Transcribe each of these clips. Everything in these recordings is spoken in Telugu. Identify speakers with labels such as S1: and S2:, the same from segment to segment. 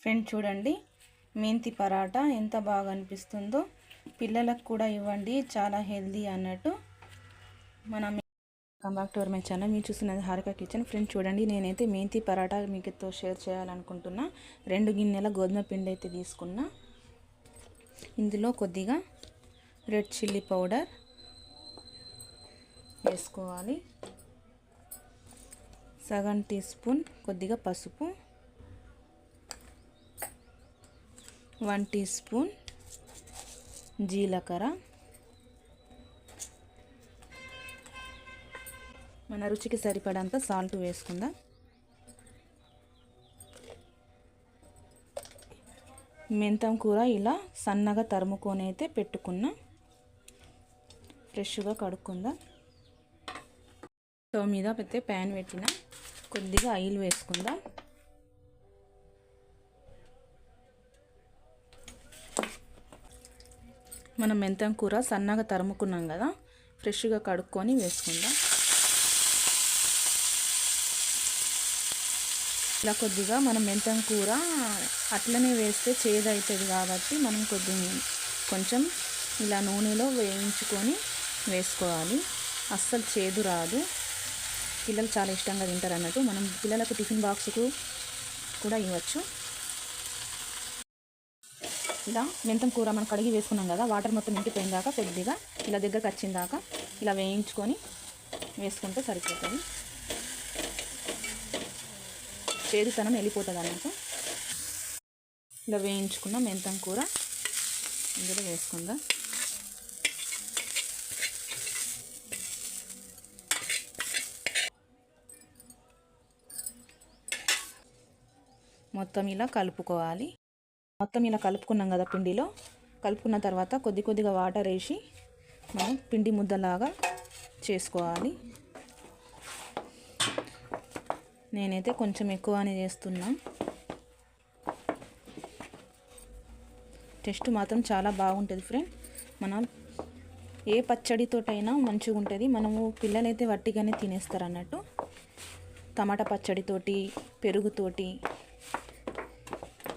S1: ఫ్రెండ్ చూడండి, మెంతి పరాటా ఎంత బాగా అనిపిస్తుందో. పిల్లలకు కూడా ఇవ్వండి, చాలా హెల్దీ అన్నట్టు. మనం come back to our my channel. మీరు చూస్తున్నది హారిక కిచెన్. ఫ్రెండ్ చూడండి, నేనైతే మెంతి పరాటా మీతో షేర్ చేయాలనుకుంటున్నా. 2 గిన్నెల గోధుమ పిండి అయితే తీసుకున్నా. ఇందులో కొద్దిగా రెడ్ చిల్లీ పౌడర్ వేసుకోవాలి, సగం టీ స్పూన్ కొద్దిగా పసుపు, 1 టీ స్పూన్ జీలకర్ర, మన రుచికి సరిపడంత సాల్ట్ వేసుకుందాం. మెంతం కూర ఇలా సన్నగా తరుముకొని అయితే పెట్టుకున్నా. ఫ్రెష్గా కడుక్కుందాం. స్టవ్ మీద ప్యాన్ పెట్టిన, కొద్దిగా ఆయిల్ వేసుకుందాం. మనం మెంతం కూర సన్నగా తరుముకున్నాం కదా, ఫ్రెష్గా కడుక్కొని వేసుకుందాం. ఇలా కొద్దిగా మనం మెంతం కూర అట్లనే వేస్తే చేదు అవుతుంది కాబట్టి మనం కొంచెం ఇలా నూనెలో వేయించుకొని వేసుకోవాలి. అస్సలు చేదు రాదు. పిల్లలు చాలా ఇష్టంగా తింటారు అన్నట్టు. మనం పిల్లలకు టిఫిన్ బాక్స్కు కూడా ఇవ్వచ్చు. ఇలా మెంతం కూర మనం కడిగి వేసుకున్నాం కదా, వాటర్ మొత్తం ఇంకిపోయిన దాకా కొద్దిగా ఇలా దగ్గరకు వచ్చిన దాకా ఇలా వేయించుకొని వేసుకుంటే సరిపోతుంది. చేదుతనం వెళ్ళిపోతుంది అన్నట్టు. ఇలా వేయించుకున్న మెంతం కూర ఇందులో వేసుకుందాం. మొత్తం ఇలా కలుపుకోవాలి. మొత్తం ఇలా కలుపుకున్నాం కదా, పిండిలో కలుపుకున్న తర్వాత కొద్దిగా వాటర్ వేసి మనం పిండి ముద్దలాగా చేసుకోవాలి. నేనైతే కొంచెం ఎక్కువనే చేస్తున్నా. టేస్ట్ మాత్రం చాలా బాగుంటుంది ఫ్రెండ్. మనం ఏ పచ్చడితోటైనా మంచిగా ఉంటుంది. మనము పిల్లలైతే వట్టిగానే తినేస్తారు అన్నట్టు. టమాటా పచ్చడితోటి, పెరుగుతోటి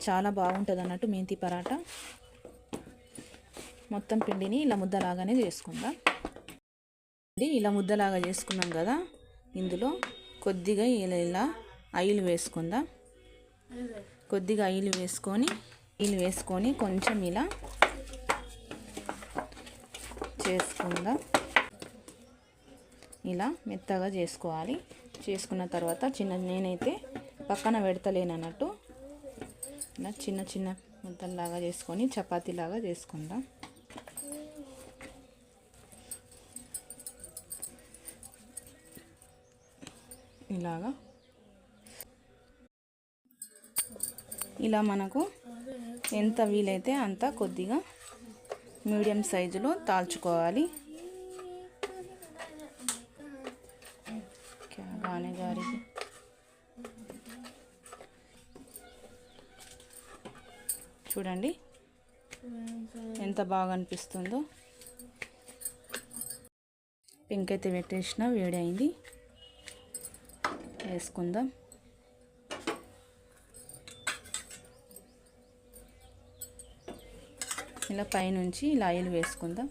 S1: చాలా బాగుంటుంది అన్నట్టు మెంతి పరాటా. మొత్తం పిండిని ఇలా ముద్దలాగానే చేసుకుందాం. ఇలా ముద్దలాగా చేసుకున్నాం కదా, ఇందులో కొద్దిగా ఇలా ఆయిల్ వేసుకుందాం. కొద్దిగా ఆయిల్ వేసుకొని కొంచెం ఇలా చేసుకుందాం. ఇలా మెత్తగా చేసుకోవాలి. చేసుకున్న తర్వాత నేనైతే పక్కన పెడతలేనన్నట్టు. ఇలా చిన్న ముద్దల్లాగా చేసుకొని చపాతీలాగా చేసుకుందాం. ఇలాగా ఇలా మనకు ఎంత వీలైతే అంత కొద్దిగా మీడియం సైజులో తాల్చుకోవాలి. బాగానే గారికి చూడండి ఎంత బాగా అనిపిస్తుందో. పింక్ అయితే పెట్టేసిన, వేడి అయింది. వేసుకుందాం. ఇలా పైనుంచి ఇలా ఆయిల్ వేసుకుందాం.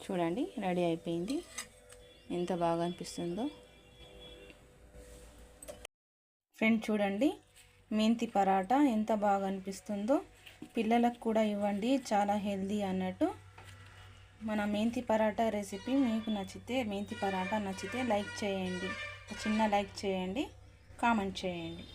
S1: చూడండి, రెడీ అయిపోయింది. ఎంత బాగా అనిపిస్తుందో ఫ్రెండ్. చూడండి, మెంతి పరాటా ఎంత బాగా అనిపిస్తుందో. పిల్లలకు కూడా ఇవ్వండి, చాలా హెల్దీ అన్నట్టు. మన మెంతి పరాటా రెసిపీ మీకు నచ్చితే, మెంతి పరాటా నచ్చితే లైక్ చేయండి, చిన్న లైక్ చేయండి, కామెంట్ చేయండి.